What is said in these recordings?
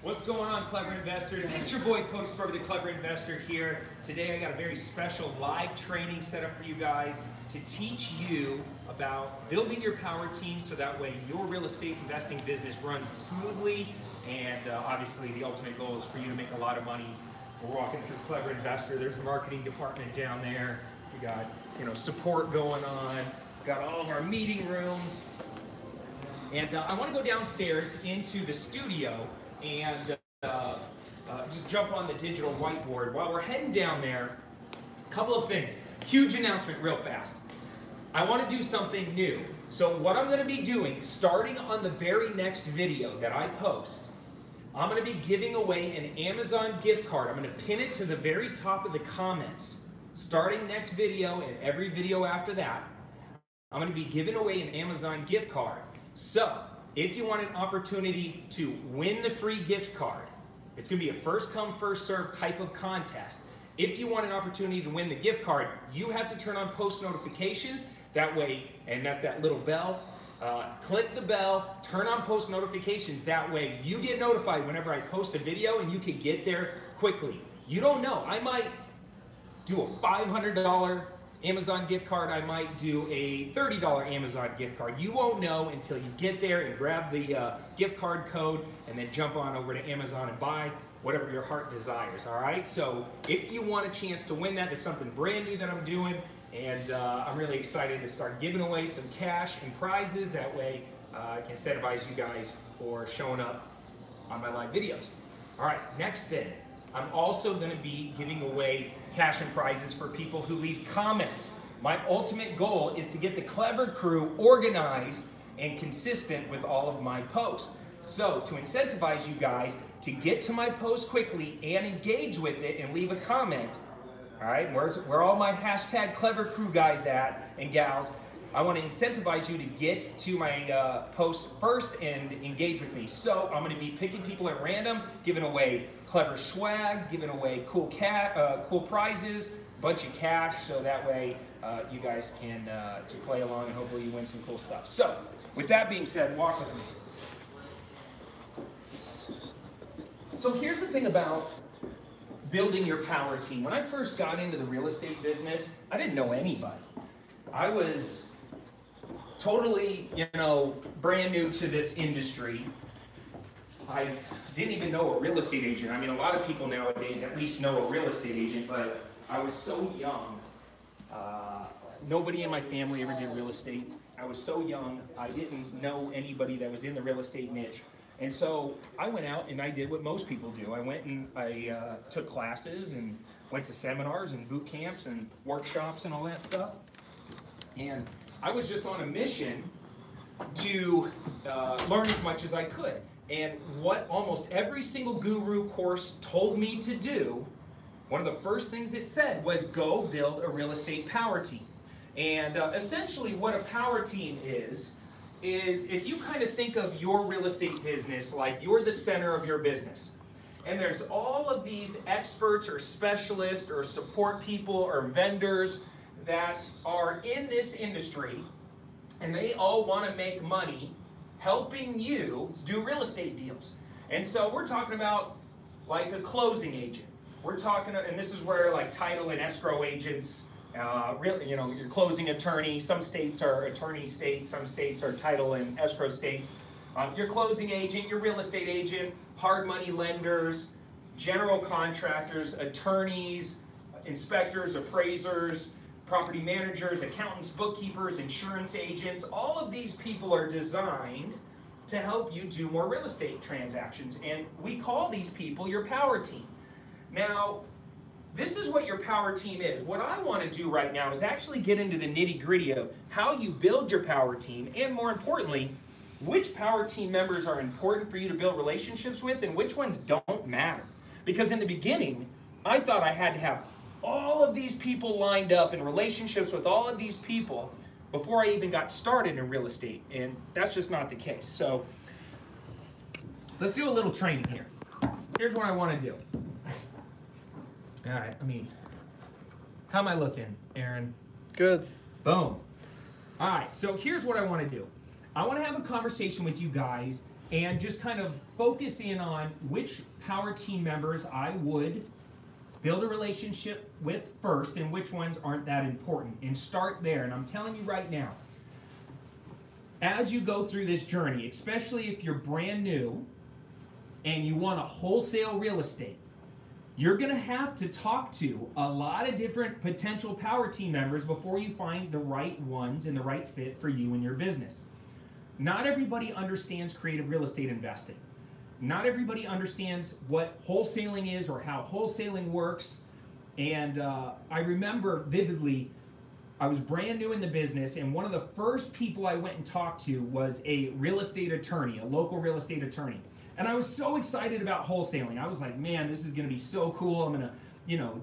What's going on, Clever Investors? It's your boy Cody Sperber, the Clever Investor here. Today I got a very special live training set up for you guys to teach you about building your power team so that way your real estate investing business runs smoothly, and obviously the ultimate goal is for you to make a lot of money. We're walking through Clever Investor. There's the marketing department down there. We got support going on. We got all of our meeting rooms. And I want to go downstairs into the studio and just jump on the digital whiteboard. While we're heading down there, a couple of things. Huge announcement real fast. I want to do something new. So what I'm going to be doing, starting on the very next video that I post, I'm going to be giving away an Amazon gift card. I'm going to pin it to the very top of the comments. Starting next video and every video after that, I'm going to be giving away an Amazon gift card. So, if you want an opportunity to win the free gift card, it's going to be a first come, first serve type of contest. If you want an opportunity to win the gift card, you have to turn on post notifications. That way, and that's that little bell. Click the bell, turn on post notifications. That way, you get notified whenever I post a video and you can get there quickly. You don't know. I might do a $500 Amazon gift card, I might do a $30 Amazon gift card. You won't know until you get there and grab the gift card code and then jump on over to Amazon and buy whatever your heart desires, all right? So if you want a chance to win that, it's something brand new that I'm doing, and I'm really excited to start giving away some cash and prizes. That way I can incentivize you guys for showing up on my live videos. All right, next thing. I'm also going to be giving away cash and prizes for people who leave comments. My ultimate goal is to get the Clever crew organized and consistent with all of my posts. So to incentivize you guys to get to my post quickly and engage with it and leave a comment, all right, where all my hashtag Clever crew guys at and gals, I want to incentivize you to get to my post first and engage with me. So I'm going to be picking people at random, giving away Clever swag, giving away cool prizes, bunch of cash, so that way you guys can just play along and hopefully you win some cool stuff. So with that being said, walk with me. So here's the thing about building your power team. When I first got into the real estate business, I didn't know anybody. I was totally, brand new to this industry. I didn't even know a real estate agent. I mean, a lot of people nowadays at least know a real estate agent, but I was so young. Nobody in my family ever did real estate. I was so young, I didn't know anybody that was in the real estate niche. And so I went out and I did what most people do. I went and I took classes and went to seminars and boot camps and workshops and all that stuff. And I was just on a mission to learn as much as I could. And what almost every single guru course told me to do, one of the first things it said was go build a real estate power team. And essentially what a power team is if you kind of think of your real estate business like you're the center of your business. And there's all of these experts or specialists or support people or vendors that are in this industry, and they all want to make money helping you do real estate deals. And so we're talking about like a closing agent. We're talking, and this is where like title and escrow agents, your closing attorney, some states are attorney states, some states are title and escrow states. Your closing agent, your real estate agent, hard money lenders, general contractors, attorneys, inspectors, appraisers, property managers, accountants, bookkeepers, insurance agents. All of these people are designed to help you do more real estate transactions, and we call these people your power team. Now, this is what your power team is. What I want to do right now is actually get into the nitty-gritty of how you build your power team, and more importantly, which power team members are important for you to build relationships with and which ones don't matter. Because in the beginning, I thought I had to have all of these people lined up in relationships with all of these people before I even got started in real estate, and that's just not the case. So let's do a little training here. Here's what I want to do. All right, how am I looking, Aaron? Good. Boom. All right, so here's what I want to do. I want to have a conversation with you guys and just kind of focus in on which power team members I would build a relationship with first and which ones aren't that important, and start there. And I'm telling you right now, as you go through this journey, especially if you're brand new and you want to wholesale real estate, you're going to have to talk to a lot of different potential power team members before you find the right ones and the right fit for you and your business. Not everybody understands creative real estate investing. Not everybody understands what wholesaling is or how wholesaling works. And I remember vividly, I was brand new in the business, and one of the first people I went and talked to was a real estate attorney, a local real estate attorney. And I was so excited about wholesaling. I was like, man, this is going to be so cool. I'm going to,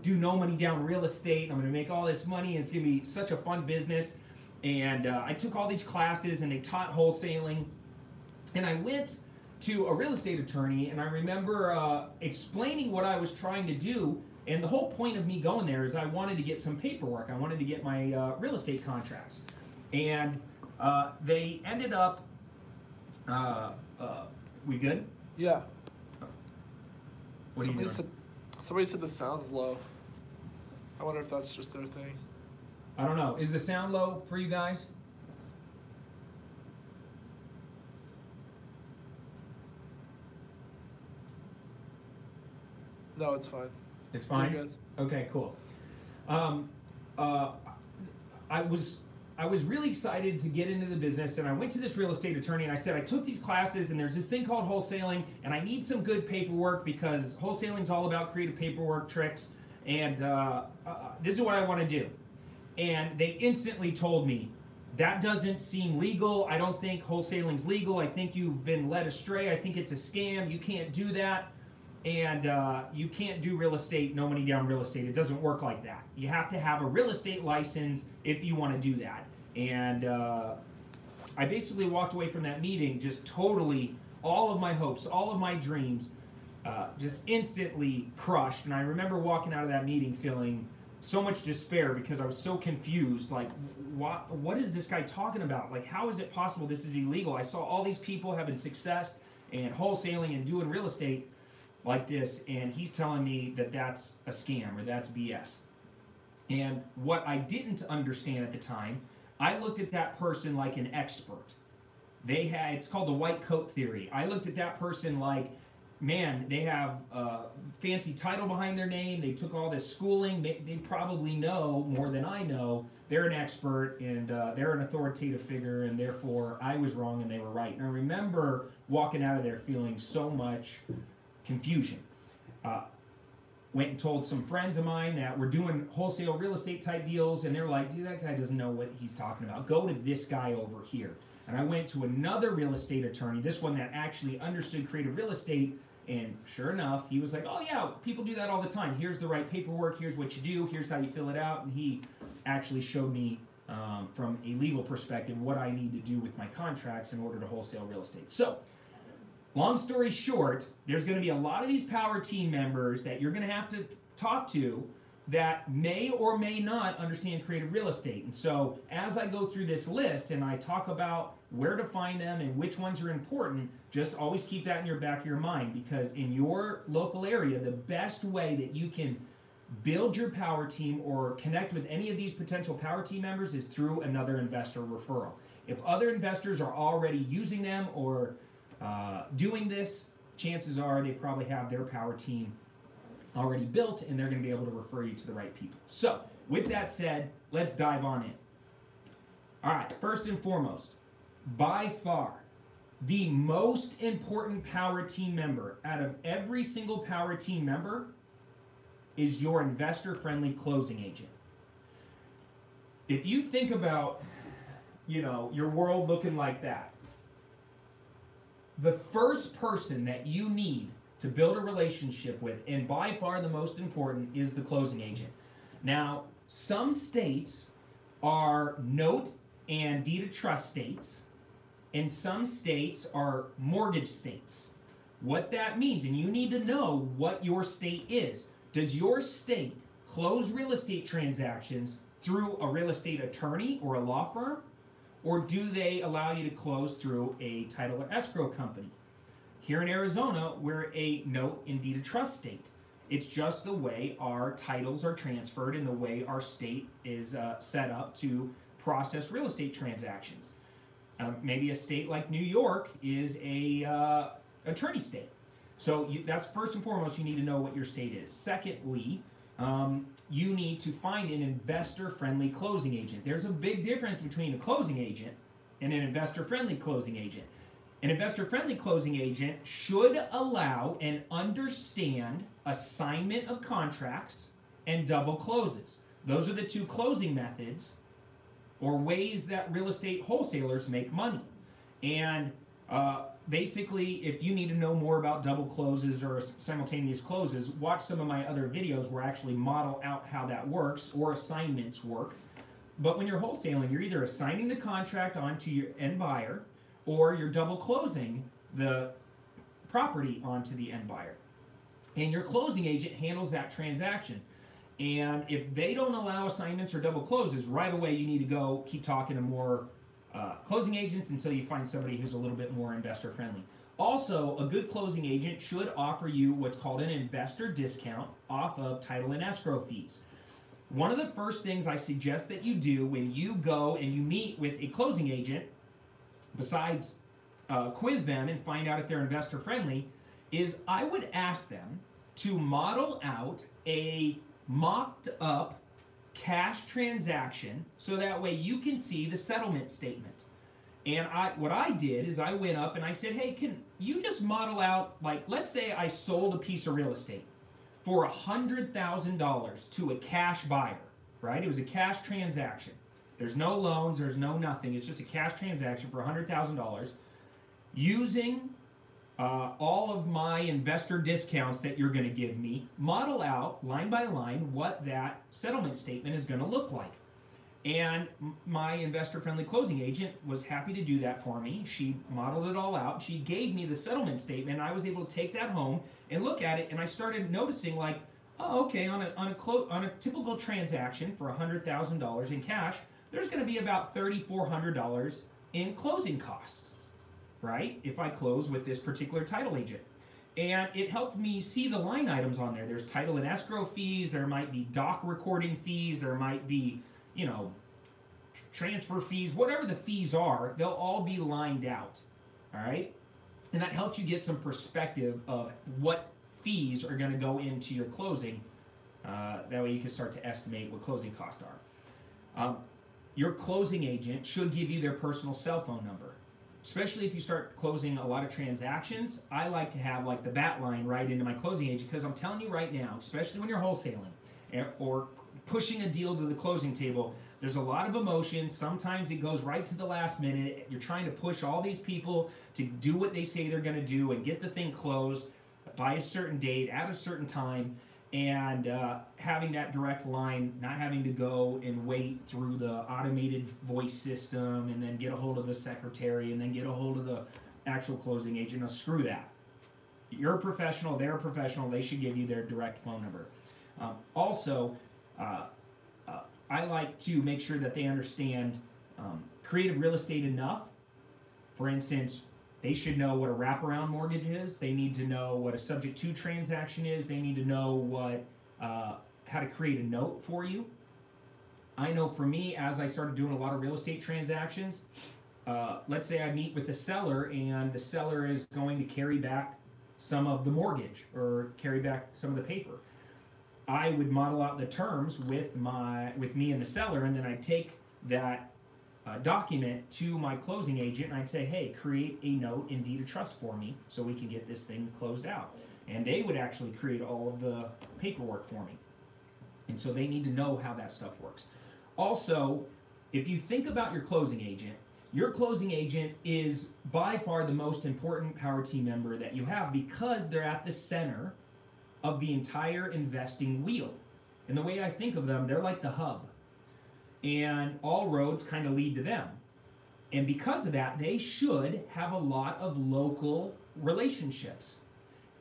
do no money down real estate. I'm going to make all this money, and it's going to be such a fun business. And I took all these classes, and they taught wholesaling. And I went to a real estate attorney, and I remember explaining what I was trying to do. And the whole point of me going there is I wanted to get some paperwork. I wanted to get my real estate contracts. And they ended up, we good? Yeah. What are you doing? Somebody said the sound's low. I wonder if that's just their thing. I don't know. Is the sound low for you guys? No, it's fine. It's fine? You're good. Okay, cool. I was really excited to get into the business, and I went to this real estate attorney, and I said, I took these classes, and there's this thing called wholesaling, and I need some good paperwork because wholesaling is all about creative paperwork tricks, and this is what I want to do. And they instantly told me, that doesn't seem legal. I don't think wholesaling's legal. I think you've been led astray. I think it's a scam. You can't do that. And you can't do real estate, no money down real estate. It doesn't work like that. You have to have a real estate license if you want to do that. And I basically walked away from that meeting just totally, all of my hopes, all of my dreams, just instantly crushed. And I remember walking out of that meeting feeling so much despair because I was so confused. Like, what is this guy talking about? Like, how is it possible this is illegal? I saw all these people having success and wholesaling and doing real estate like this, and he's telling me that that's a scam or that's BS. And what I didn't understand at the time, I looked at that person like an expert. It's called the white coat theory. I looked at that person like, man, they have a fancy title behind their name. They took all this schooling. They probably know more than I know. They're an expert, and they're an authoritative figure, and therefore I was wrong and they were right. And I remember walking out of there feeling so much confusion. Went and told some friends of mine that were doing wholesale real estate type deals, and they're like, dude, that guy doesn't know what he's talking about. Go to this guy over here. And I went to another real estate attorney, this one that actually understood creative real estate, and sure enough, he was like, oh yeah, people do that all the time. Here's the right paperwork, here's what you do, here's how you fill it out, and he actually showed me from a legal perspective what I need to do with my contracts in order to wholesale real estate. So, long story short, there's going to be a lot of these power team members that you're going to have to talk to that may or may not understand creative real estate. And so as I go through this list and I talk about where to find them and which ones are important, just always keep that in your back of your mind, because in your local area, the best way that you can build your power team or connect with any of these potential power team members is through another investor referral. If other investors are already using them or doing this, chances are they probably have their power team already built, and they're going to be able to refer you to the right people. So, with that said, let's dive on in. All right, first and foremost, by far, the most important power team member out of every single power team member is your investor-friendly closing agent. If you think about, your world looking like that, the first person that you need to build a relationship with, and by far the most important, is the closing agent. Now, some states are note and deed of trust states, and some states are mortgage states. What that means, and you need to know what your state is. Does your state close real estate transactions through a real estate attorney or a law firm? Or do they allow you to close through a title or escrow company? Here in Arizona, we're a note in deed of trust state. It's just the way our titles are transferred and the way our state is set up to process real estate transactions. Maybe a state like New York is a attorney state. So that's first and foremost, you need to know what your state is. Secondly, you need to find an investor-friendly closing agent. There's a big difference between a closing agent and an investor-friendly closing agent. An investor-friendly closing agent should allow and understand assignment of contracts and double closes. Those are the two closing methods or ways that real estate wholesalers make money. And basically, if you need to know more about double closes or simultaneous closes, watch some of my other videos where I actually model out how that works or assignments work. But when you're wholesaling, you're either assigning the contract onto your end buyer or you're double closing the property onto the end buyer. And your closing agent handles that transaction. And if they don't allow assignments or double closes, right away you need to go keep talking to more closing agents until you find somebody who's a little bit more investor friendly. Also, a good closing agent should offer you what's called an investor discount off of title and escrow fees. One of the first things I suggest that you do when you go and you meet with a closing agent, besides quiz them and find out if they're investor friendly, is I would ask them to model out a mocked up cash transaction so that way you can see the settlement statement. And what I did is I went up and I said, hey, can you just model out, like, let's say I sold a piece of real estate for $100,000 to a cash buyer, right? It was a cash transaction. There's no loans, there's no nothing. It's just a cash transaction for $100,000 using all of my investor discounts that you're going to give me. Model out line by line what that settlement statement is going to look like. And my investor-friendly closing agent was happy to do that for me. She modeled it all out. She gave me the settlement statement. I was able to take that home and look at it, and I started noticing, like, oh, okay, on a typical transaction for $100,000 in cash, there's going to be about $3,400 in closing costs, right? If I close with this particular title agent. And it helped me see the line items on there. There's title and escrow fees. There might be doc recording fees. There might be, you know, transfer fees. Whatever the fees are, they'll all be lined out, all right? And that helps you get some perspective of what fees are going to go into your closing. That way you can start to estimate what closing costs are. Your closing agent should give you their personal cell phone number. Especially if you start closing a lot of transactions, I like to have like the bat line right into my closing agent, because I'm telling you right now, especially when you're wholesaling or pushing a deal to the closing table, there's a lot of emotion. Sometimes it goes right to the last minute. You're trying to push all these people to do what they say they're going to do and get the thing closed by a certain date at a certain time. And having that direct line, not having to go and wait through the automated voice system and then get a hold of the secretary and then get a hold of the actual closing agent. Now, screw that. You're a professional, they're a professional, they should give you their direct phone number. Also, I like to make sure that they understand creative real estate enough. For instance, they should know what a wraparound mortgage is. They need to know what a subject-to transaction is. They need to know what how to create a note for you. I know for me, as I started doing a lot of real estate transactions, let's say I meet with a seller and the seller is going to carry back some of the mortgage or carry back some of the paper. I would model out the terms with me and the seller, and then I'd take that document to my closing agent and I'd say, hey, create a note in deed of trust for me so we can get this thing closed out. And they would actually create all of the paperwork for me. And so they need to know how that stuff works. Also, if you think about your closing agent is by far the most important power team member that you have, because they're at the center of the entire investing wheel. And the way I think of them, they're like the hub. And all roads kind of lead to them. And because of that, they should have a lot of local relationships.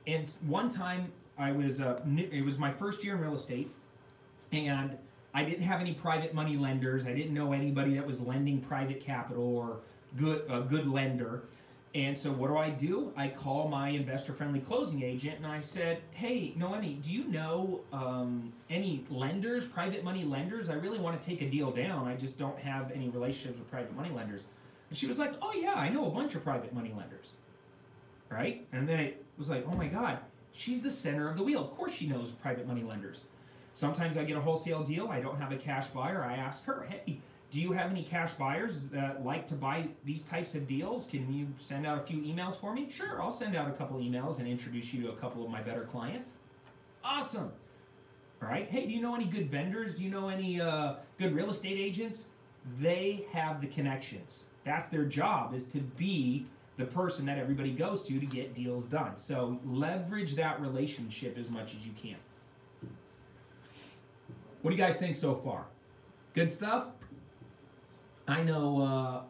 And one time, it was my first year in real estate, and I didn't have any private money lenders. I didn't know anybody that was lending private capital or a good lender. And so what do? I call my investor-friendly closing agent and I said, hey, Noemi, do you know any lenders, private money lenders? I really want to take a deal down. I just don't have any relationships with private money lenders. And she was like, oh yeah, I know a bunch of private money lenders. Right? And then it was like, oh my God, she's the center of the wheel. Of course she knows private money lenders. Sometimes I get a wholesale deal. I don't have a cash buyer. I ask her, hey, do you have any cash buyers that like to buy these types of deals? Can you send out a few emails for me? Sure, I'll send out a couple emails and introduce you to a couple of my better clients. Awesome. All right. Hey, do you know any good vendors? Do you know any good real estate agents? They have the connections. That's their job, is to be the person that everybody goes to get deals done. So leverage that relationship as much as you can. What do you guys think so far? Good stuff? I know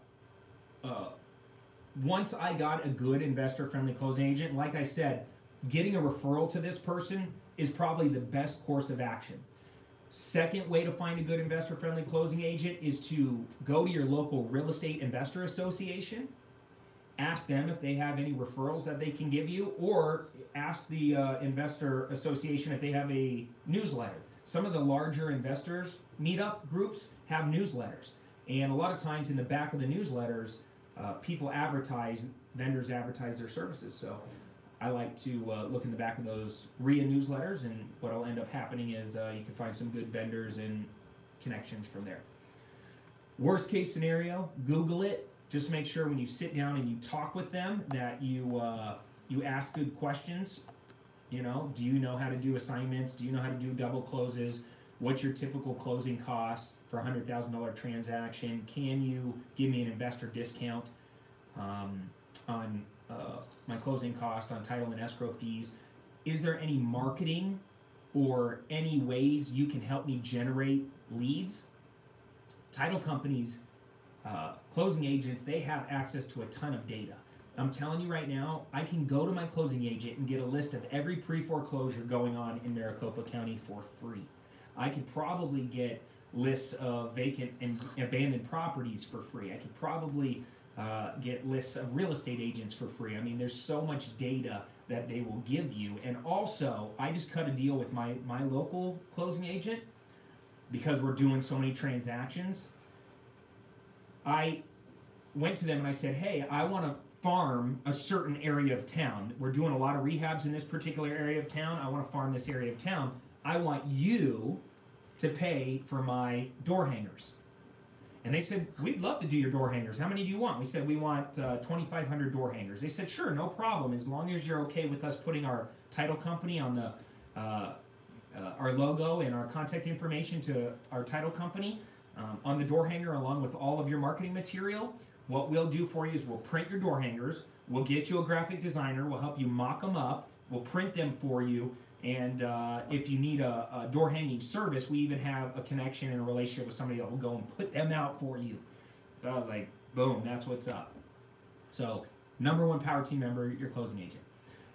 once I got a good investor-friendly closing agent, like I said, getting a referral to this person is probably the best course of action. Second way to find a good investor-friendly closing agent is to go to your local real estate investor association, ask them if they have any referrals that they can give you, or ask the investor association if they have a newsletter. Some of the larger investors meetup groups have newsletters. And a lot of times in the back of the newsletters, vendors advertise their services. So I like to look in the back of those RIA newsletters, and what will end up happening is you can find some good vendors and connections from there. Worst case scenario, Google it. Just make sure when you sit down and you talk with them that you ask good questions. You know, do you know how to do assignments? Do you know how to do double closes? What's your typical closing cost for a $100,000 transaction? Can you give me an investor discount on my closing cost, on title and escrow fees? Is there any marketing or any ways you can help me generate leads? Title companies, closing agents, they have access to a ton of data. I'm telling you right now, I can go to my closing agent and get a list of every pre-foreclosure going on in Maricopa County for free. I could probably get lists of vacant and abandoned properties for free. I could probably get lists of real estate agents for free. I mean, there's so much data that they will give you. And also, I just cut a deal with my local closing agent because we're doing so many transactions. I went to them and I said, hey, I want to farm a certain area of town. We're doing a lot of rehabs in this particular area of town. I want to farm this area of town. I want you to pay for my door hangers. And they said, we'd love to do your door hangers. How many do you want? We said, we want 2,500 door hangers. They said, sure, no problem, as long as you're okay with us putting our title company on the our logo and our contact information to our title company on the door hanger, along with all of your marketing material. What we'll do for you is we'll print your door hangers. We'll get you a graphic designer. We'll help you mock them up. We'll print them for you. And if you need a door hanging service, we even have a connection and a relationship with somebody that will go and put them out for you. So I was like, boom, that's what's up. So number one power team member, your closing agent.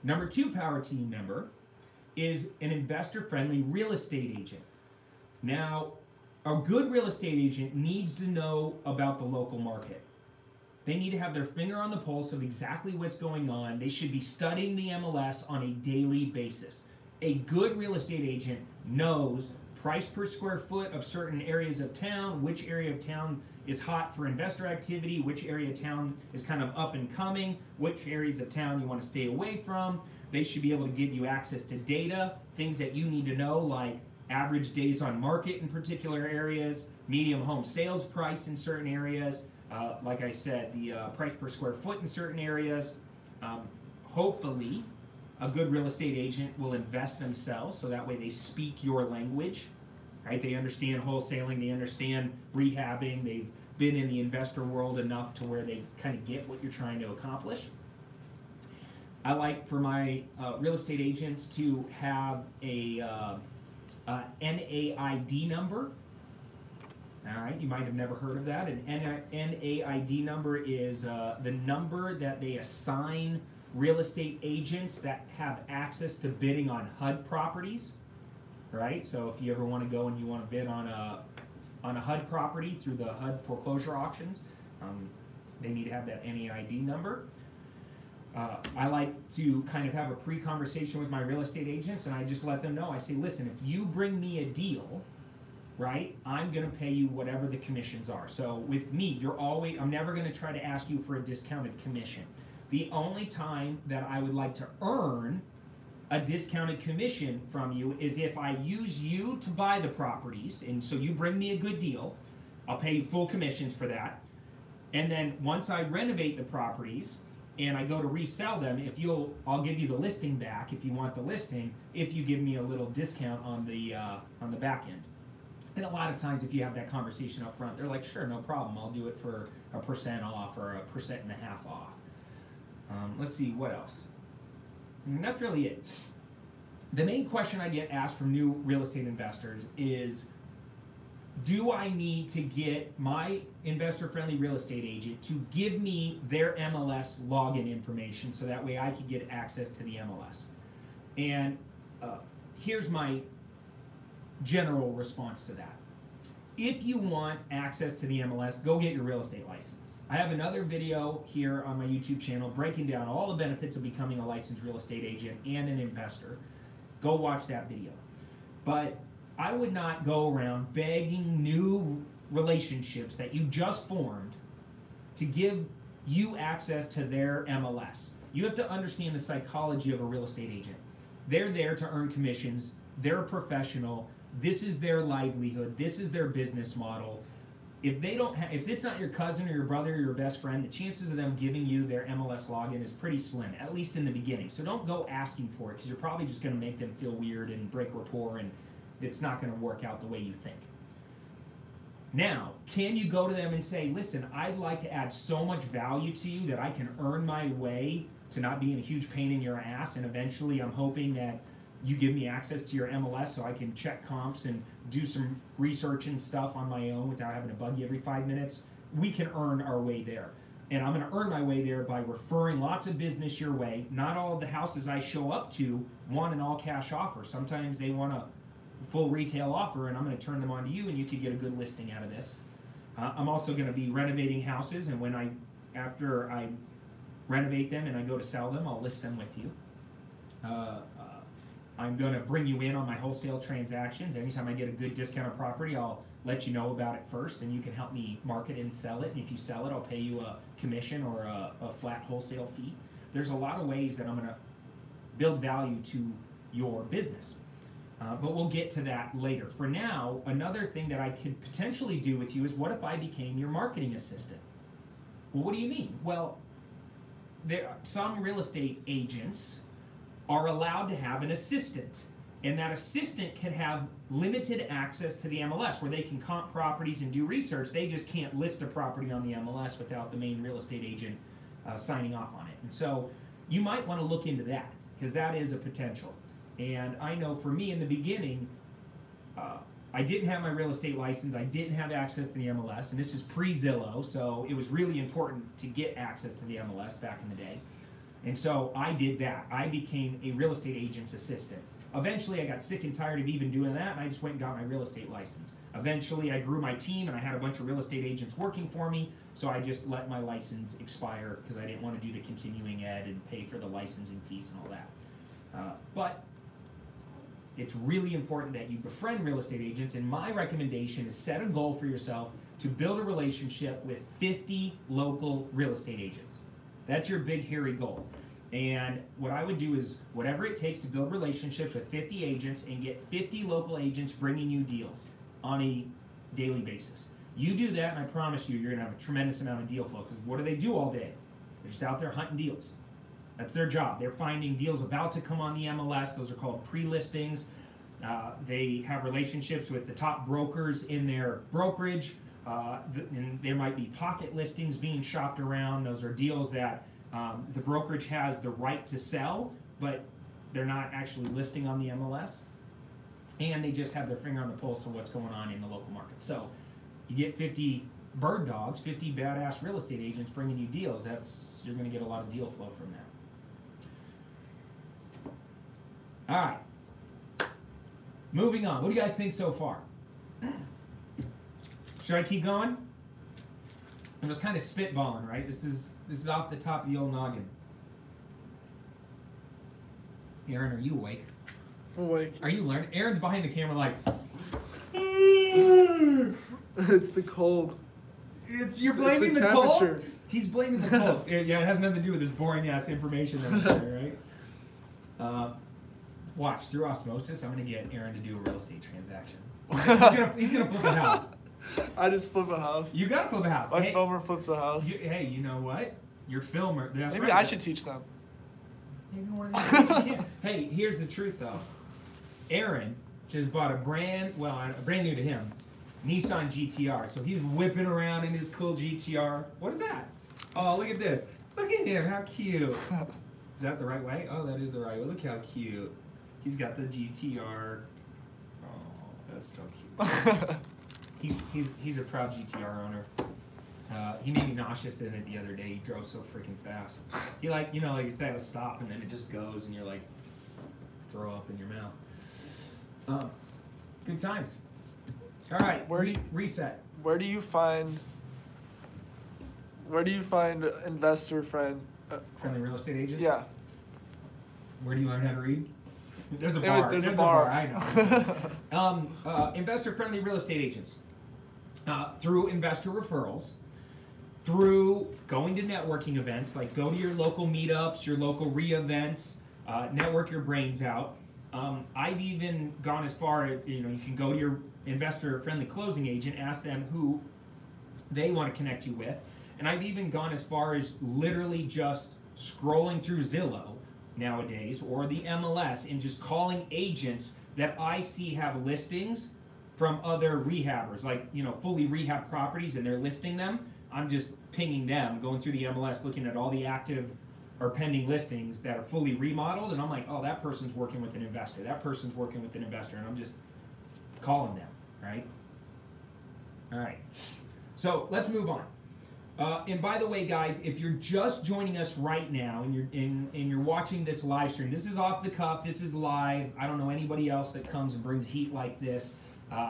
Number two power team member is an investor-friendly real estate agent. Now, a good real estate agent needs to know about the local market. They need to have their finger on the pulse of exactly what's going on. They should be studying the MLS on a daily basis. A good real estate agent knows price per square foot of certain areas of town, which area of town is hot for investor activity, which area of town is kind of up and coming, which areas of town you want to stay away from. They should be able to give you access to data, things that you need to know, like average days on market in particular areas, medium home sales price in certain areas, like I said, the price per square foot in certain areas. Hopefully, a good real estate agent will invest themselves, so that way they speak your language, right? They understand wholesaling, they understand rehabbing, they've been in the investor world enough to where they kind of get what you're trying to accomplish. I like for my real estate agents to have a NAID number. All right, you might have never heard of that. An NAID number is the number that they assign real estate agents that have access to bidding on HUD properties, right? So if you ever want to go and you want to bid on a HUD property through the HUD foreclosure auctions, they need to have that NAID number. I like to kind of have a pre-conversation with my real estate agents, and I just let them know. I say, listen, if you bring me a deal, right, I'm going to pay you whatever the commissions are. So with me, I'm never going to try to ask you for a discounted commission. The only time that I would like to earn a discounted commission from you is if I use you to buy the properties, and so you bring me a good deal, I'll pay you full commissions for that. And then once I renovate the properties and I go to resell them, I'll give you the listing back if you want the listing, if you give me a little discount on the back end. And a lot of times if you have that conversation up front, they're like, sure, no problem, I'll do it for 1% off or 1.5% off. Let's see, what else? And that's really it. The main question I get asked from new real estate investors is, do I need to get my investor-friendly real estate agent to give me their MLS login information so that way I can get access to the MLS? And here's my general response to that. If you want access to the MLS, go get your real estate license. I have another video here on my YouTube channel breaking down all the benefits of becoming a licensed real estate agent and an investor. Go watch that video. But I would not go around begging new relationships that you just formed to give you access to their MLS. You have to understand the psychology of a real estate agent. They're there to earn commissions. They're a professional. This is their livelihood. This is their business model. If it's not your cousin or your brother or your best friend, the chances of them giving you their MLS login is pretty slim, at least in the beginning. So don't go asking for it, because you're probably just going to make them feel weird and break rapport, and it's not going to work out the way you think. Now, can you go to them and say, listen, I'd like to add so much value to you that I can earn my way to not being a huge pain in your ass, and eventually I'm hoping that you give me access to your MLS so I can check comps and do some research and stuff on my own without having to bug you every 5 minutes. We can earn our way there. And I'm going to earn my way there by referring lots of business your way. Not all of the houses I show up to want an all-cash offer. Sometimes they want a full retail offer, and I'm going to turn them on to you, and you could get a good listing out of this. I'm also going to be renovating houses, and after I renovate them and I go to sell them, I'll list them with you. I'm going to bring you in on my wholesale transactions. Anytime I get a good discounted property, I'll let you know about it first, and you can help me market and sell it. And if you sell it, I'll pay you a commission or a flat wholesale fee. There's a lot of ways that I'm going to build value to your business. But we'll get to that later. For now, another thing that I could potentially do with you is, what if I became your marketing assistant? Well, what do you mean? Well, some real estate agents are allowed to have an assistant, and that assistant can have limited access to the MLS where they can comp properties and do research. They just can't list a property on the MLS without the main real estate agent signing off on it. And so you might want to look into that, because that is a potential. And I know for me in the beginning, I didn't have my real estate license, I didn't have access to the MLS, and this is pre-Zillow, so it was really important to get access to the MLS back in the day. And so I did that. I became a real estate agent's assistant. Eventually I got sick and tired of even doing that, and I just went and got my real estate license. Eventually I grew my team, and I had a bunch of real estate agents working for me, so I just let my license expire because I didn't want to do the continuing ed and pay for the licensing fees and all that. But it's really important that you befriend real estate agents, and my recommendation is set a goal for yourself to build a relationship with 50 local real estate agents. That's your big, hairy goal. And what I would do is whatever it takes to build relationships with 50 agents and get 50 local agents bringing you deals on a daily basis. You do that, and I promise you, you're going to have a tremendous amount of deal flow, because what do they do all day? They're just out there hunting deals. That's their job. They're finding deals about to come on the MLS. Those are called pre-listings. They have relationships with the top brokers in their brokerage. And there might be pocket listings being shopped around. Those are deals that the brokerage has the right to sell, but they're not actually listing on the MLS. And they just have their finger on the pulse of what's going on in the local market. So you get 50 bird dogs, 50 badass real estate agents bringing you deals. You're going to get a lot of deal flow from that. All right. Moving on. What do you guys think so far? Should I keep going? I'm just kind of spitballing, right? This is off the top of the old noggin. Aaron, are you awake? I'm awake. Are you learning? Aaron's behind the camera like... It's the cold. You're blaming the cold? He's blaming the cold. Yeah, it has nothing to do with this boring ass information that was there, right? Watch, through osmosis, I'm gonna get Aaron to do a real estate transaction. He's gonna flip a house. I just flip a house. You gotta flip a house. My filmer flips a house. Hey, you know what? Your filmer. That's Maybe right. I should teach them. Maybe one of these days you can. Hey, here's the truth though. Aaron just bought a brand new to him, Nissan GTR. So he's whipping around in his cool GTR. What is that? Oh, look at this. Look at him. How cute. Is that the right way? Oh, that is the right way. Look how cute. He's got the GTR. Oh, that's so cute. He's a proud GTR owner. He made me nauseous in it the other day. He drove so freaking fast. He like it's at a stop and then it just goes and you're like, throw up in your mouth. Good times. All right, reset. Where do you find investor friendly real estate agents? Yeah. Where do you learn how to read? There's a bar. There's a bar. I know. Investor-friendly real estate agents. Through investor referrals, through going to networking events, like go to your local meetups, your local re-events, network your brains out. I've even gone as far as, you can go to your investor-friendly closing agent, ask them who they want to connect you with. And I've even gone as far as literally just scrolling through Zillow nowadays or the MLS and just calling agents that I see have listings from other rehabbers, like, fully rehab properties, and they're listing them. I'm just pinging them, going through the MLS, looking at all the active or pending listings that are fully remodeled, and I'm like, oh, that person's working with an investor. That person's working with an investor, and I'm just calling them, right? All right. So let's move on. And by the way, guys, if you're just joining us right now and you're watching this live stream, this is off the cuff. This is live. I don't know anybody else that comes and brings heat like this.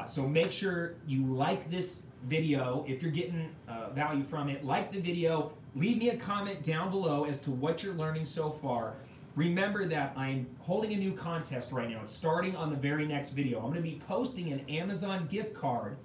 So make sure you like this video. If you're getting value from it, like the video. Leave me a comment down below as to what you're learning so far. Remember that I'm holding a new contest right now. It's starting on the very next video. I'm going to be posting an Amazon gift card.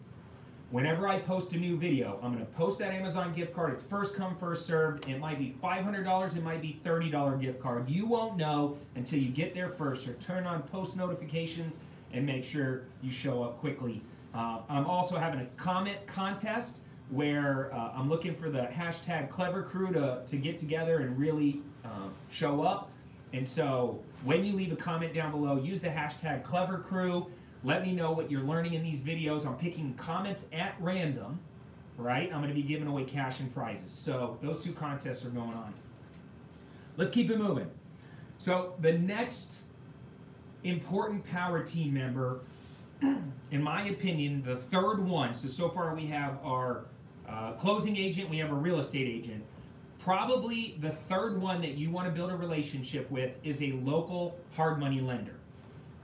Whenever I post a new video, I'm going to post that Amazon gift card. It's first come, first served. It might be $500. It might be $30 gift card. You won't know until you get there first. So turn on post notifications and make sure you show up quickly. I'm also having a comment contest where I'm looking for the hashtag Clever Crew to get together and really show up. And so when you leave a comment down below, use the hashtag Clever Crew. Let me know what you're learning in these videos. I'm picking comments at random, right? I'm going to be giving away cash and prizes. So those two contests are going on. Let's keep it moving. So the next important power team member, in my opinion, the third one. So far we have our closing agent, we have a real estate agent. Probably the third one that you want to build a relationship with is a local hard money lender.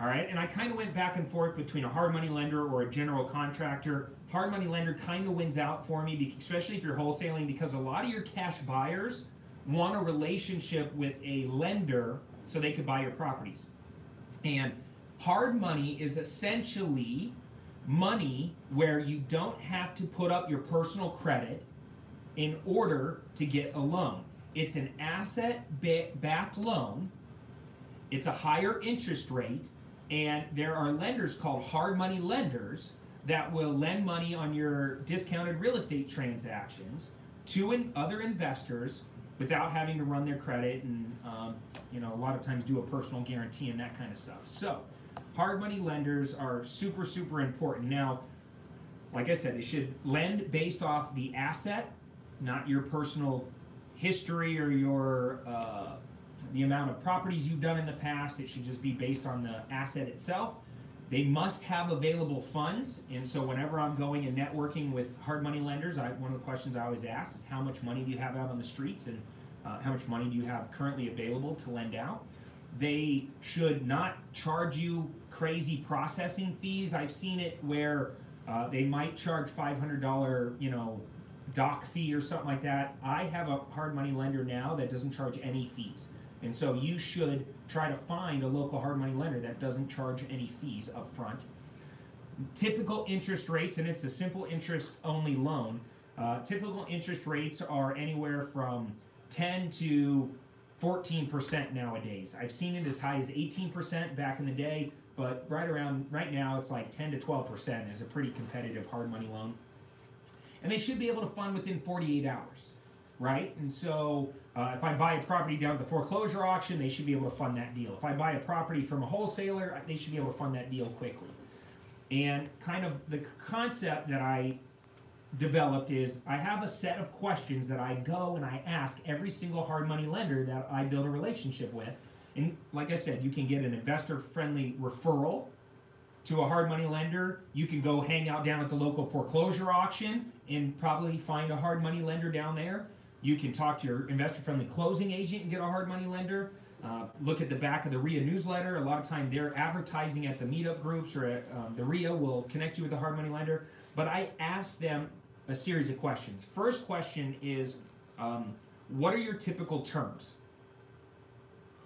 All right, and I kind of went back and forth between a hard money lender or a general contractor. Hard money lender kind of wins out for me, especially if you're wholesaling, because a lot of your cash buyers want a relationship with a lender so they could buy your properties. And hard money is essentially money where you don't have to put up your personal credit in order to get a loan. It's an asset-backed loan. It's a higher interest rate. And there are lenders called hard money lenders that will lend money on your discounted real estate transactions to other investors without having to run their credit and a lot of times do a personal guarantee and that kind of stuff. So hard money lenders are super, super important. Now, like I said, they should lend based off the asset, not your personal history or your the amount of properties you've done in the past. It should just be based on the asset itself. They must have available funds, and so whenever I'm going and networking with hard money lenders, one of the questions I always ask is how much money do you have out on the streets, and how much money do you have currently available to lend out. They should not charge you crazy processing fees. I've seen it where they might charge $500, doc fee or something like that. I have a hard money lender now that doesn't charge any fees. And so you should try to find a local hard money lender that doesn't charge any fees up front. Typical interest rates, and it's a simple interest only loan, typical interest rates are anywhere from 10 to 14% nowadays. I've seen it as high as 18% back in the day, but right now it's like 10 to 12% is a pretty competitive hard money loan. And they should be able to fund within 48 hours, right? And so if I buy a property down at the foreclosure auction, they should be able to fund that deal. If I buy a property from a wholesaler, they should be able to fund that deal quickly. And kind of the concept that I developed is I have a set of questions that I go and I ask every single hard money lender that I build a relationship with. And like I said, you can get an investor-friendly referral to a hard money lender. You can go hang out down at the local foreclosure auction and probably find a hard money lender down there. You can talk to your investor-friendly closing agent and get a hard money lender. Look at the back of the RIA newsletter. A lot of time they're advertising at the meetup groups, or at, the RIA will connect you with a hard money lender. But I ask them a series of questions. First question is, what are your typical terms?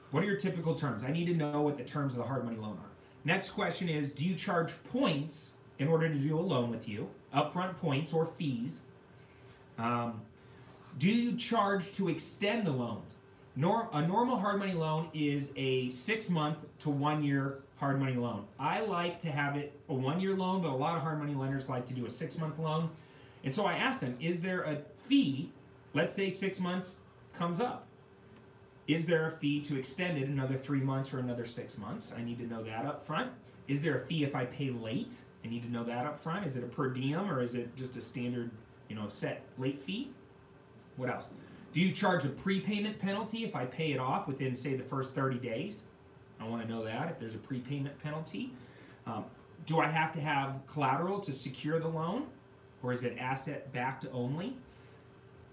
What are your typical terms? I need to know what the terms of the hard money loan are. Next question is, do you charge points in order to do a loan with you? Upfront points or fees? Do you charge to extend the loans? A normal hard money loan is a 6-month to 1-year hard money loan. I like to have it a 1-year loan, but a lot of hard money lenders like to do a 6-month loan. And so I asked them, is there a fee? Let's say 6 months comes up. Is there a fee to extend it another 3 months or another 6 months? I need to know that up front. Is there a fee if I pay late? I need to know that up front. Is it a per diem, or is it just a standard, set late fee? What else? Do you charge a prepayment penalty if I pay it off within, say, the first 30 days? I want to know that, if there's a prepayment penalty. Do I have to have collateral to secure the loan, or is it asset-backed only?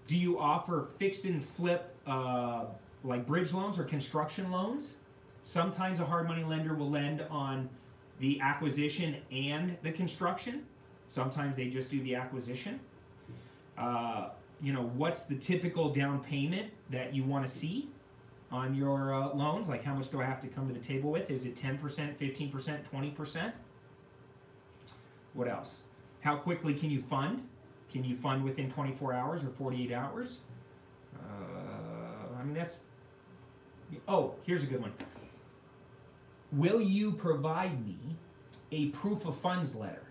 Do you offer fix and flip like bridge loans or construction loans? Sometimes a hard money lender will lend on the acquisition and the construction. Sometimes they just do the acquisition. What's the typical down payment that you want to see on your loans? Like, how much do I have to come to the table with? Is it 10%, 15%, 20%? What else? How quickly can you fund? Can you fund within 24 hours or 48 hours? Here's a good one. Will you provide me a proof of funds letter?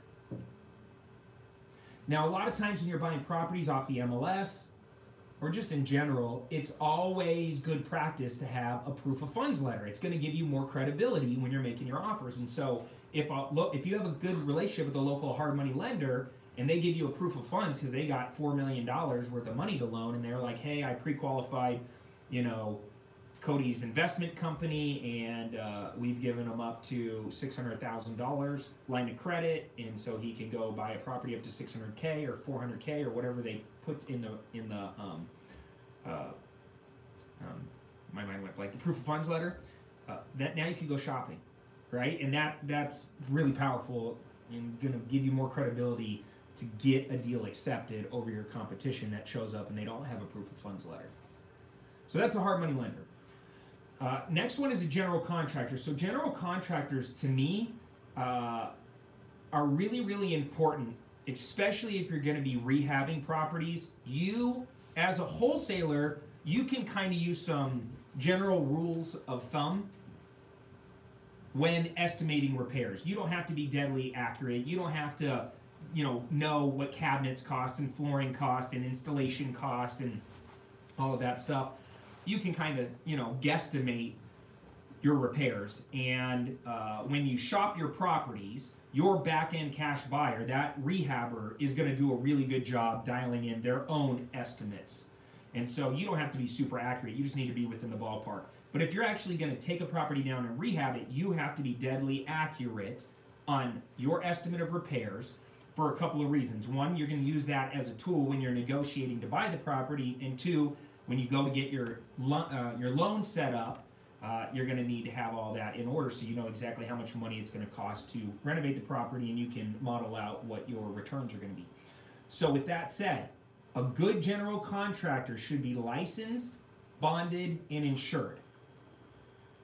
Now, a lot of times when you're buying properties off the MLS, or just in general, it's always good practice to have a proof of funds letter. It's going to give you more credibility when you're making your offers. And so if you have a good relationship with a local hard money lender and they give you a proof of funds because they got $4 million worth of money to loan, and they're like, hey, I pre-qualified, Cody's investment company, and we've given him up to $600,000 line of credit, and so he can go buy a property up to $600K or $400K or whatever they put in the my mind went blank, the proof of funds letter. That now you can go shopping, right? And that's really powerful and going to give you more credibility to get a deal accepted over your competition that shows up and they don't have a proof of funds letter. So that's a hard money lender. Next one is a general contractor. So general contractors, to me, are really, really important, especially if you're going to be rehabbing properties. You, as a wholesaler, you can kind of use some general rules of thumb when estimating repairs. You don't have to be deadly accurate. You don't have to, know what cabinets cost and flooring cost and installation cost and all of that stuff. You can kind of, guesstimate your repairs. And when you shop your properties, your back-end cash buyer, that rehabber, is going to do a really good job dialing in their own estimates. And so you don't have to be super accurate. You just need to be within the ballpark. But if you're actually going to take a property down and rehab it, you have to be deadly accurate on your estimate of repairs for a couple of reasons. One, you're going to use that as a tool when you're negotiating to buy the property. And two, when you go to get your loan set up, you're going to need to have all that in order so you know exactly how much money it's going to cost to renovate the property, and you can model out what your returns are going to be. So with that said, a good general contractor should be licensed, bonded, and insured.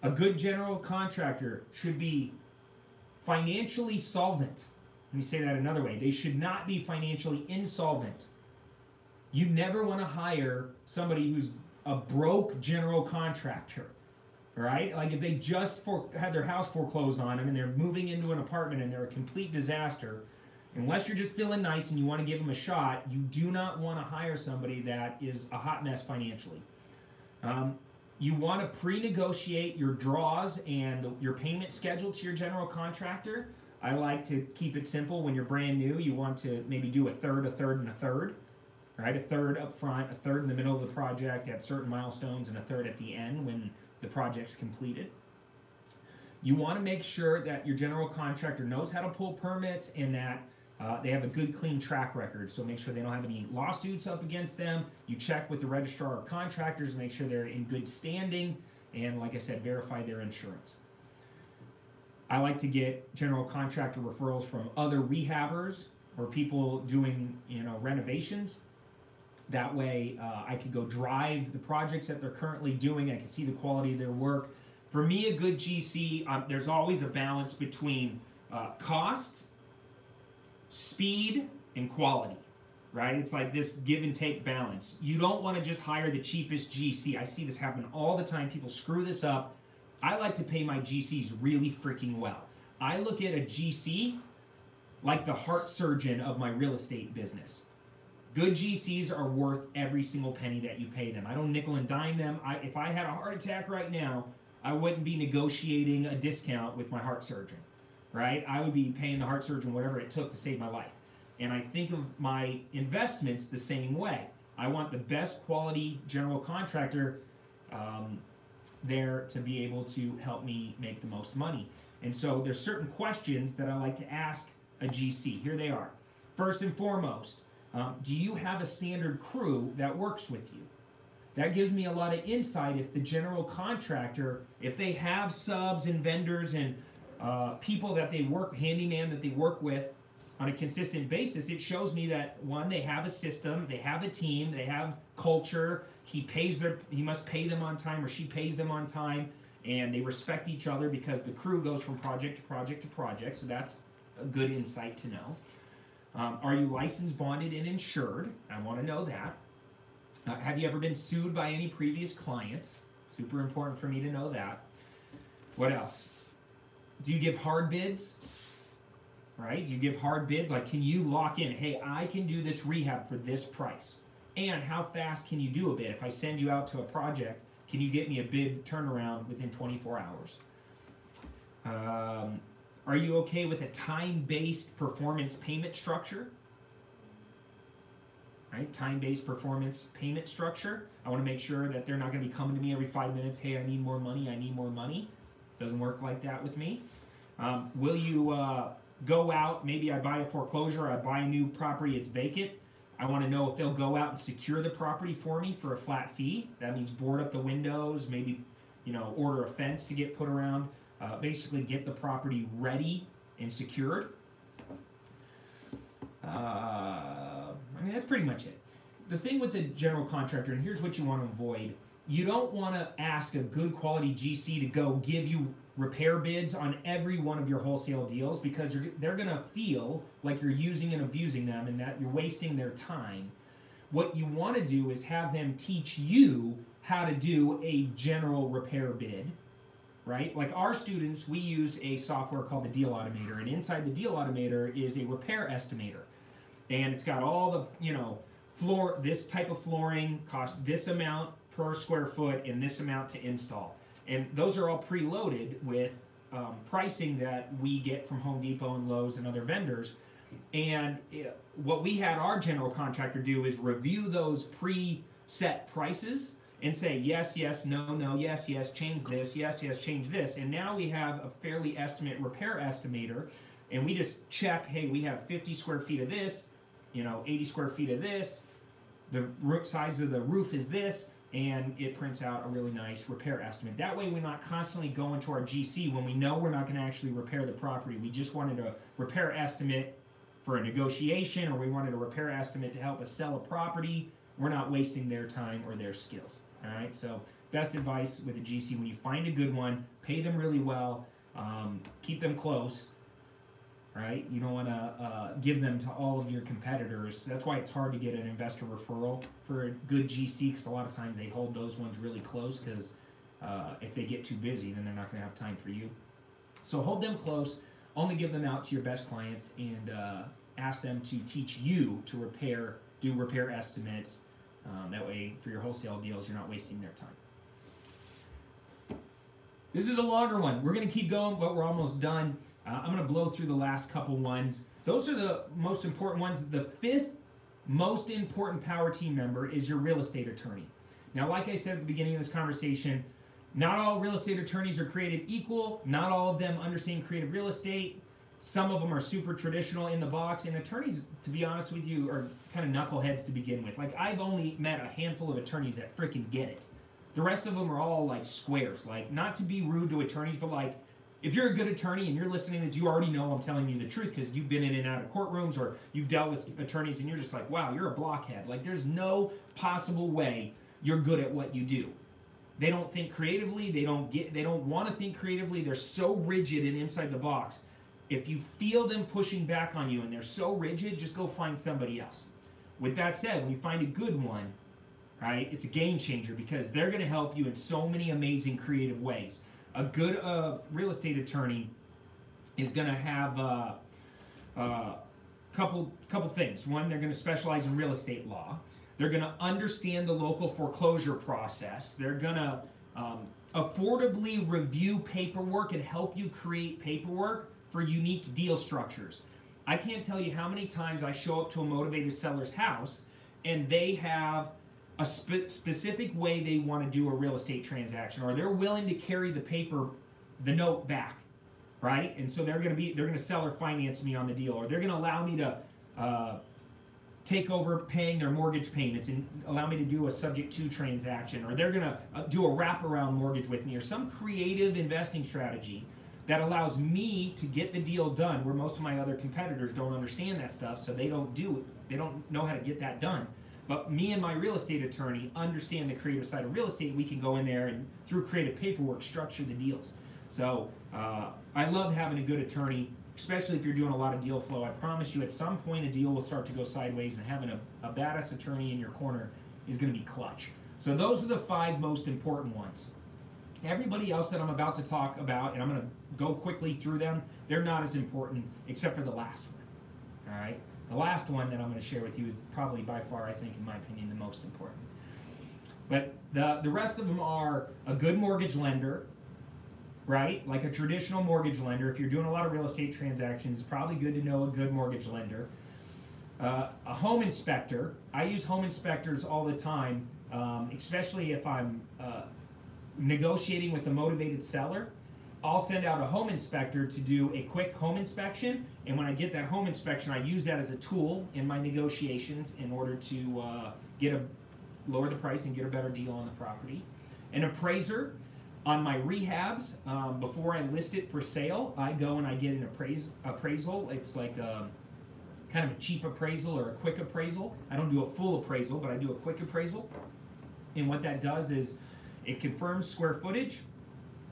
A good general contractor should be financially solvent. Let me say that another way. They should not be financially insolvent. You never want to hire somebody who's a broke general contractor, right? Like if they just had their house foreclosed on them and they're moving into an apartment and they're a complete disaster, unless you're just feeling nice and you want to give them a shot, you do not want to hire somebody that is a hot mess financially. You want to pre-negotiate your draws and your payment schedule to your general contractor. I like to keep it simple. When you're brand new, you want to maybe do a third, a third, and a third. Right? A third up front, a third in the middle of the project at certain milestones, and a third at the end when the project's completed. You want to make sure that your general contractor knows how to pull permits and that they have a good, clean track record. So make sure they don't have any lawsuits up against them. You check with the registrar of contractors, make sure they're in good standing, and like I said, verify their insurance. I like to get general contractor referrals from other rehabbers or people doing, renovations. That way, I could go drive the projects that they're currently doing. I can see the quality of their work. For me, a good GC, there's always a balance between cost, speed, and quality, right? It's like this give and take balance. You don't want to just hire the cheapest GC. I see this happen all the time. People screw this up. I like to pay my GCs really freaking well. I look at a GC like the heart surgeon of my real estate business. Good GCs are worth every single penny that you pay them. I don't nickel and dime them. If I had a heart attack right now, I wouldn't be negotiating a discount with my heart surgeon, right? I would be paying the heart surgeon whatever it took to save my life. And I think of my investments the same way. I want the best quality general contractor there to be able to help me make the most money. And so there's certain questions that I like to ask a GC. Here they are. First and foremost, do you have a standard crew that works with you? That gives me a lot of insight if the general contractor, if they have subs and vendors and people that they work, handyman that they work with on a consistent basis, it shows me that, one, they have a system, they have a team, they have culture, he must pay them on time or she pays them on time, and they respect each other because the crew goes from project to project to project, so that's a good insight to know. Are you licensed, bonded, and insured? I want to know that. Have you ever been sued by any previous clients? Super important for me to know that. What else? Do you give hard bids? Right? Do you give hard bids? Like, can you lock in, hey, I can do this rehab for this price? And how fast can you do a bid? If I send you out to a project, can you get me a bid turnaround within 24 hours? Are you okay with a time-based performance payment structure? Right? Time-based performance payment structure. I want to make sure that they're not going to be coming to me every 5 minutes, hey, I need more money, I need more money. Doesn't work like that with me. Will you go out, maybe I buy a foreclosure, I buy a new property, it's vacant. I want to know if they'll go out and secure the property for me for a flat fee. That means board up the windows, maybe order a fence to get put around. Basically get the property ready and secured. That's pretty much it. The thing with the general contractor, and here's what you want to avoid, you don't want to ask a good quality GC to go give you repair bids on every one of your wholesale deals because they're going to feel like you're using and abusing them and that you're wasting their time. What you want to do is have them teach you how to do a general repair bid. Right? Like our students, we use a software called the Deal Automator, and inside the Deal Automator is a repair estimator. And it's got all the, this type of flooring costs this amount per square foot and this amount to install. And those are all preloaded with pricing that we get from Home Depot and Lowe's and other vendors. And what we had our general contractor do is review those preset prices and say, yes, yes, no, no, yes, yes, change this, yes, yes, change this. And now we have a fairly estimate repair estimator, and we just check, hey, we have 50 square feet of this, 80 square feet of this, the size of the roof is this, and it prints out a really nice repair estimate. That way we're not constantly going to our GC when we know we're not going to actually repair the property. We just wanted a repair estimate for a negotiation, or we wanted a repair estimate to help us sell a property. We're not wasting their time or their skills. All right, so best advice with a GC: when you find a good one, pay them really well, keep them close. Right? You don't want to give them to all of your competitors. That's why it's hard to get an investor referral for a good GC, because a lot of times they hold those ones really close, because if they get too busy, then they're not going to have time for you. So hold them close. Only give them out to your best clients, and ask them to teach you to do repair estimates. That way, for your wholesale deals, you're not wasting their time. This is a longer one. We're going to keep going, but we're almost done. I'm going to blow through the last couple ones. Those are the most important ones. The fifth most important power team member is your real estate attorney. Now, like I said at the beginning of this conversation, not all real estate attorneys are created equal. Not all of them understand creative real estate. Some of them are super traditional in the box. And attorneys, to be honest with you, are kind of knuckleheads to begin with. Like, I've only met a handful of attorneys that freaking get it. The rest of them are all like squares. Like, not to be rude to attorneys, but like, if you're a good attorney and you're listening to this, you already know I'm telling you the truth, because you've been in and out of courtrooms, or you've dealt with attorneys and you're just like, wow, you're a blockhead. Like, there's no possible way you're good at what you do. They don't think creatively. They don't want to think creatively. They're so rigid and inside the box. If you feel them pushing back on you and they're so rigid, just go find somebody else. With that said, when you find a good one, right, it's a game changer, because they're going to help you in so many amazing creative ways. A good real estate attorney is going to have a couple things. One, they're going to specialize in real estate law. They're going to understand the local foreclosure process. They're going to affordably review paperwork and help you create paperwork for unique deal structures. I can't tell you how many times I show up to a motivated seller's house and they have a specific way they want to do a real estate transaction, or they're willing to carry the note back, right? And so they're going to sell or finance me on the deal, or they're going to allow me to take over paying their mortgage payments and allow me to do a subject to transaction, or they're going to do a wraparound mortgage with me, or some creative investing strategy that allows me to get the deal done, where most of my other competitors don't understand that stuff, so they don't do it. They don't know how to get that done. But me and my real estate attorney understand the creative side of real estate. We can go in there and, through creative paperwork, structure the deals. So I love having a good attorney, especially if you're doing a lot of deal flow. I promise you, at some point, a deal will start to go sideways, and having a badass attorney in your corner is going to be clutch. So those are the 5 most important ones. Everybody else that I'm about to talk about, and I'm going to go quickly through them, they're not as important, except for the last one. All right? The last one that I'm going to share with you is probably by far, I think, in my opinion, the most important. But the rest of them are a good mortgage lender, right? Like a traditional mortgage lender. If you're doing a lot of real estate transactions, it's probably good to know a good mortgage lender. A home inspector. I use home inspectors all the time, especially if I'm negotiating with a motivated seller. I'll send out a home inspector to do a quick home inspection, and when I get that home inspection, I use that as a tool in my negotiations in order to lower the price and get a better deal on the property. An appraiser. On my rehabs, before I list it for sale, I go and I get an appraisal. It's like kind of a cheap appraisal or a quick appraisal. I don't do a full appraisal, but I do a quick appraisal. And what that does is it confirms square footage,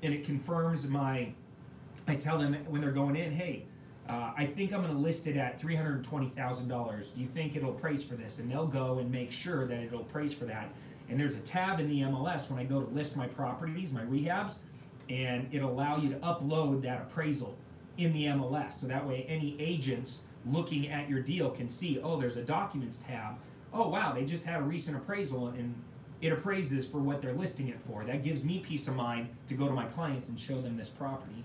and it confirms I tell them when they're going in, hey, I think I'm going to list it at $320,000. Do you think it'll appraise for this? And they'll go and make sure that it'll appraise for that. And there's a tab in the MLS when I go to list my properties, my rehabs, and it'll allow you to upload that appraisal in the MLS. So that way any agents looking at your deal can see, oh, there's a documents tab. Oh, wow, they just had a recent appraisal, and it appraises for what they're listing it for. That gives me peace of mind to go to my clients and show them this property.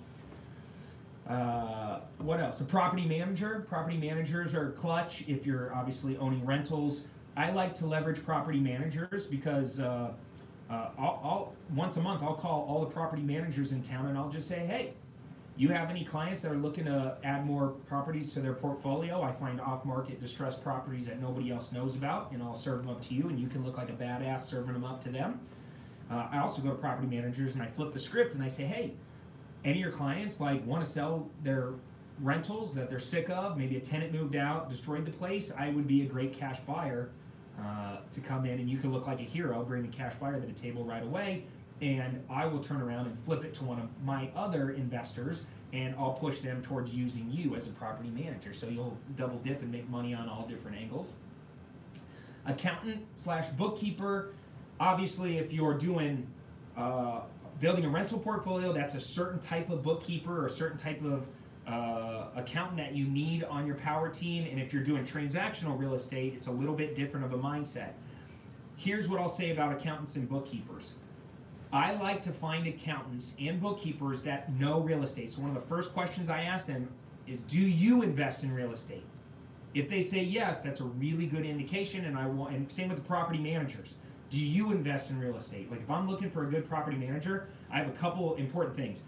What else? A property manager. Property managers are clutch if you're obviously owning rentals. I like to leverage property managers because I'll once a month I'll call all the property managers in town and I'll just say, hey, you have any clients that are looking to add more properties to their portfolio? I find off-market distressed properties that nobody else knows about, and I'll serve them up to you, and you can look like a badass serving them up to them. I also go to property managers and I flip the script and I say, hey, any of your clients want to sell their rentals that they're sick of? Maybe a tenant moved out, destroyed the place. I would be a great cash buyer to come in, and you can look like a hero, bring the cash buyer to the table right away, and I will turn around and flip it to one of my other investors, and I'll push them towards using you as a property manager. So you'll double dip and make money on all different angles. Accountant slash bookkeeper. Obviously, if you're doing building a rental portfolio, that's a certain type of bookkeeper or a certain type of accountant that you need on your power team. And if you're doing transactional real estate, it's a little bit different of a mindset. Here's what I'll say about accountants and bookkeepers. I like to find accountants and bookkeepers that know real estate. So one of the first questions I ask them is, do you invest in real estate? If they say yes, that's a really good indication. And same with the property managers. Do you invest in real estate? Like if I'm looking for a good property manager, I have a couple important things.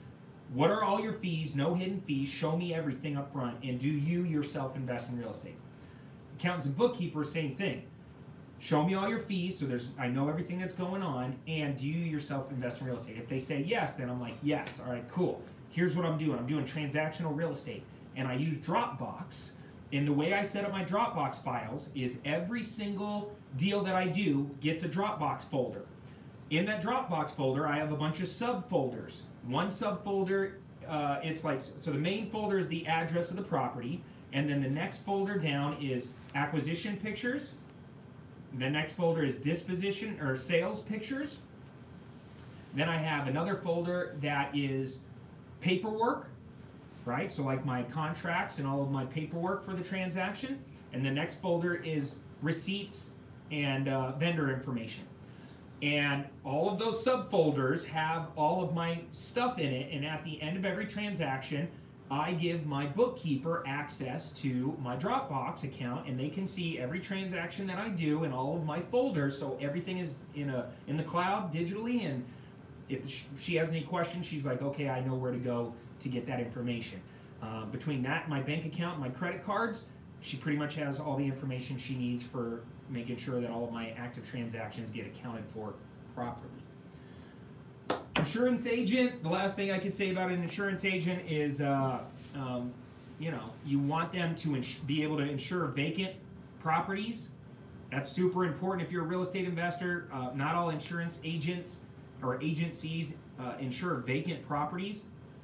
What are all your fees? No hidden fees. Show me everything up front. And do you yourself invest in real estate? Accountants and bookkeepers, same thing. Show me all your fees, so I know everything that's going on, and do you yourself invest in real estate? If they say yes, then I'm like, yes, all right, cool. Here's what I'm doing. I'm doing transactional real estate, and I use Dropbox. And the way I set up my Dropbox files is every single deal that I do gets a Dropbox folder. In that Dropbox folder, I have a bunch of subfolders. One subfolder, so the main folder is the address of the property, and then the next folder down is acquisition pictures. The next folder is disposition or sales pictures. Then I have another folder that is paperwork, right? So like my contracts and all of my paperwork for the transaction. And the next folder is receipts and vendor information. And all of those subfolders have all of my stuff in it. And at the end of every transaction, I give my bookkeeper access to my Dropbox account, and they can see every transaction that I do in all of my folders. So everything is in the cloud digitally. And if she has any questions, she's like, okay, I know where to go to get that information. Between that and my bank account and my credit cards, she pretty much has all the information she needs for making sure that all of my active transactions get accounted for properly. Insurance agent, the last thing I could say about an insurance agent is, you want them to be able to insure vacant properties. That's super important if you're a real estate investor. Not all insurance agents or agencies insure vacant properties.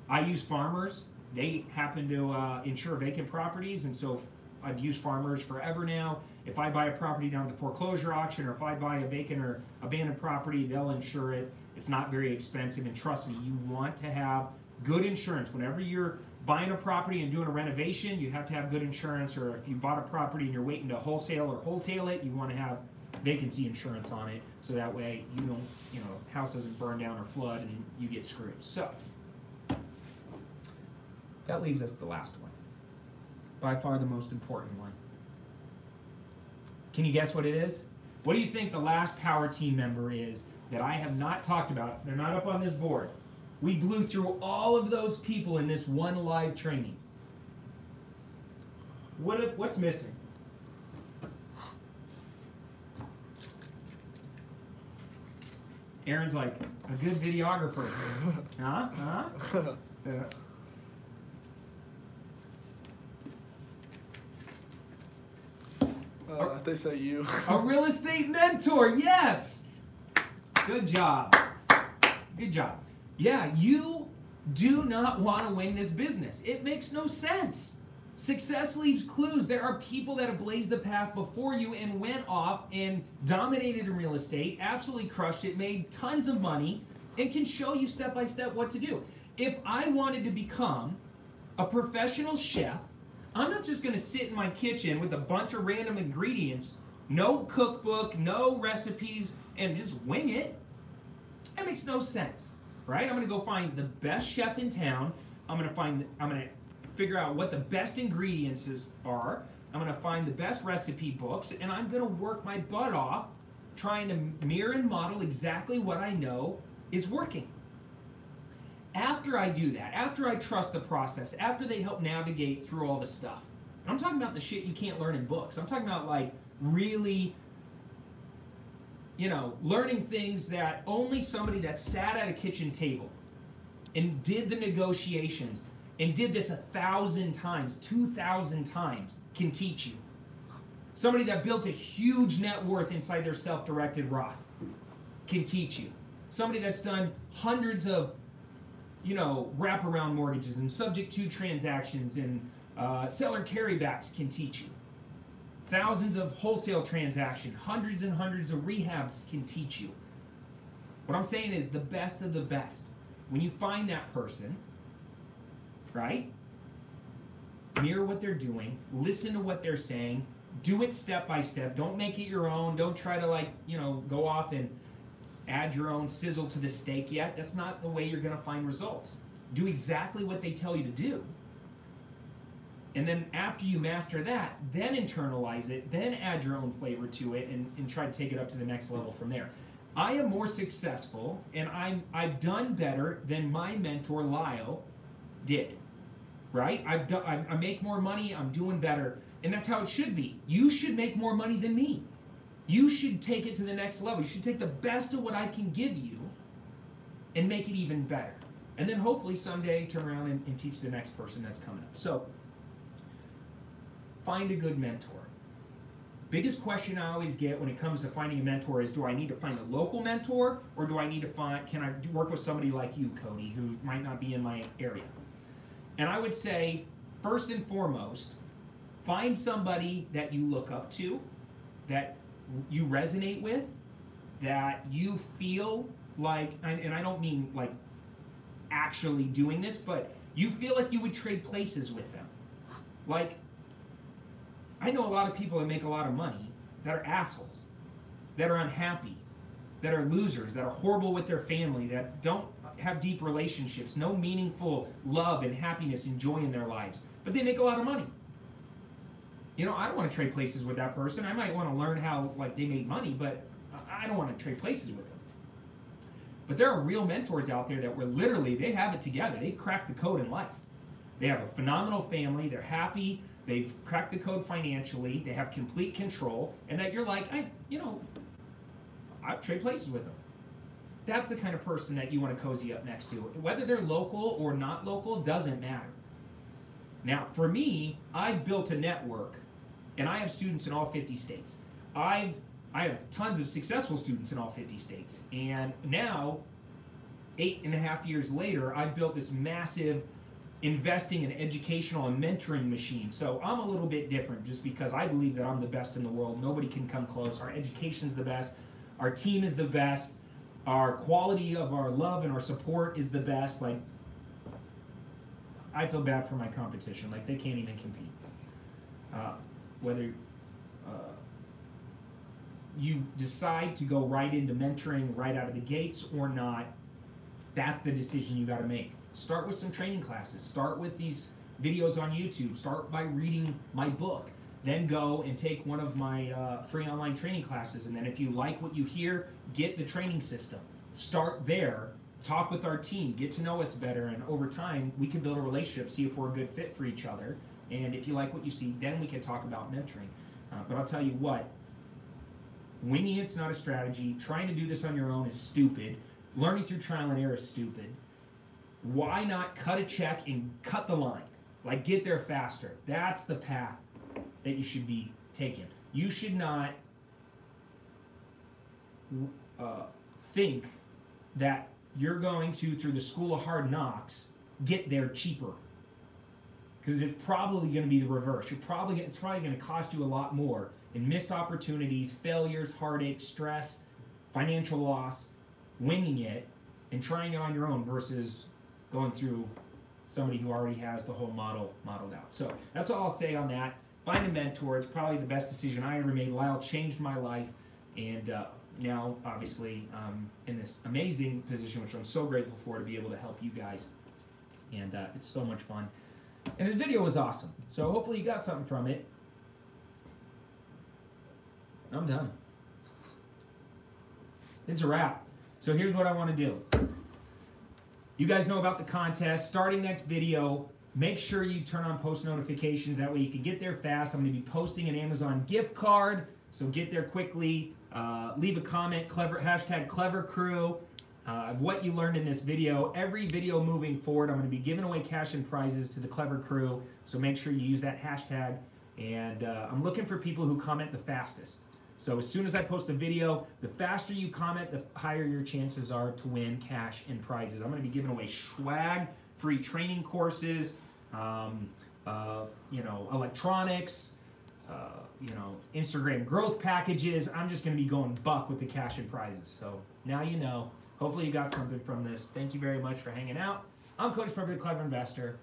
I use Farmers. They happen to insure vacant properties, and so I've used Farmers forever now. If I buy a property down at the foreclosure auction, or if I buy a vacant or abandoned property, they'll insure it. It's not very expensive, and trust me, you want to have good insurance. Whenever you're buying a property and doing a renovation, you have to have good insurance, or if you bought a property and you're waiting to wholesale it, you want to have vacancy insurance on it, so that way you don't, house doesn't burn down or flood and you get screwed. So, that leaves us the last one. By far the most important one. Can you guess what it is? What do you think the last power team member is that I have not talked about? They're not up on this board. We blew through all of those people in this one live training. What's missing? Aaron's like, a good videographer. Huh? Yeah. They say you. A real estate mentor, yes! Good job. Good job. Yeah, you do not want to win this business. It makes no sense. Success leaves clues. There are people that have blazed the path before you and went off and dominated in real estate, absolutely crushed it, made tons of money, and can show you step by step what to do. If I wanted to become a professional chef, I'm not just going to sit in my kitchen with a bunch of random ingredients, no cookbook, no recipes, and just wing it. That makes no sense, right? I'm going to go find the best chef in town. I'm going to figure out what the best ingredients are. I'm going to find the best recipe books, and I'm going to work my butt off trying to mirror and model exactly what I know is working. After I do that, after I trust the process, after they help navigate through all the stuff, I'm talking about the shit you can't learn in books. I'm talking about like really, learning things that only somebody that sat at a kitchen table and did the negotiations and did this 1,000 times, 2,000 times can teach you. Somebody that built a huge net worth inside their self-directed Roth can teach you. somebody that's done hundreds of, wraparound mortgages and subject to transactions and seller carrybacks can teach you. Thousands of wholesale transactions, hundreds and hundreds of rehabs can teach you. What I'm saying is the best of the best. When you find that person, right? Mirror what they're doing, listen to what they're saying, do it step by step. Don't make it your own. Don't try to go off and add your own sizzle to the steak yet. That's not the way you're going to find results. Do exactly what they tell you to do. And then after you master that, then internalize it, then add your own flavor to it and try to take it up to the next level from there. I am more successful and I've done better than my mentor Lyle did. Right? I make more money, I'm doing better, and that's how it should be. You should make more money than me. You should take it to the next level. You should take the best of what I can give you and make it even better. And then hopefully someday turn around and teach the next person that's coming up. So, find a good mentor. Biggest question I always get when it comes to finding a mentor is, do I need to find a local mentor, or do I need to can I work with somebody like you, Cody, who might not be in my area? And I would say, first and foremost, find somebody that you look up to, that you resonate with, that you feel like, and I don't mean like actually doing this, but you feel like you would trade places with them. Like, I know a lot of people that make a lot of money that are assholes, that are unhappy, that are losers, that are horrible with their family, that don't have deep relationships, no meaningful love and happiness and joy in their lives, but they make a lot of money. I don't want to trade places with that person. I might want to learn how they made money, but I don't want to trade places with them. But there are real mentors out there that were literally, they have it together. They've cracked the code in life. They have a phenomenal family. They're happy. They've cracked the code financially. They have complete control. And that you're like, I trade places with them. That's the kind of person that you want to cozy up next to. Whether they're local or not local doesn't matter. Now, for me, I've built a network, and I have students in all 50 states. I have tons of successful students in all 50 states. And now, 8.5 years later, I've built this massive investing and educational and mentoring machine. So I'm a little bit different just because I believe that I'm the best in the world. Nobody can come close. Our education's the best. Our team is the best. Our quality of our love and our support is the best. I feel bad for my competition. They can't even compete. Whether you decide to go right into mentoring right out of the gates or not, that's the decision you got to make. Start with some training classes. Start with these videos on YouTube. Start by reading my book. Then go and take one of my free online training classes. And then if you like what you hear, get the training system. Start there. Talk with our team. Get to know us better. And over time, we can build a relationship, see if we're a good fit for each other. And if you like what you see, then we can talk about mentoring. But I'll tell you what, winging it's not a strategy. Trying to do this on your own is stupid. Learning through trial and error is stupid. Why not cut a check and cut the line? Get there faster. That's the path that you should be taking. You should not think that you're going to, through the school of hard knocks, get there cheaper. Because it's probably going to be the reverse. It's probably going to cost you a lot more in missed opportunities, failures, heartache, stress, financial loss, winging it, and trying it on your own versus going through somebody who already has the whole model modeled out. So that's all I'll say on that. Find a mentor. It's probably the best decision I ever made. Lyle changed my life, and now obviously in this amazing position, which I'm so grateful for, to be able to help you guys. And it's so much fun. And the video was awesome. So hopefully you got something from it. I'm done. It's a wrap. So here's what I want to do. You guys know about the contest. Starting next video, make sure you turn on post notifications. That way you can get there fast. I'm going to be posting an Amazon gift card, so get there quickly. Leave a comment, hashtag Clever Crew, of what you learned in this video. Every video moving forward, I'm going to be giving away cash and prizes to the Clever Crew, so make sure you use that hashtag. And I'm looking for people who comment the fastest. So as soon as I post a video, the faster you comment, the higher your chances are to win cash and prizes. I'm going to be giving away swag, free training courses, electronics, Instagram growth packages. I'm just going to be going buck with the cash and prizes. So now you know. Hopefully you got something from this. Thank you very much for hanging out. I'm Cody Sperber, the Clever Investor.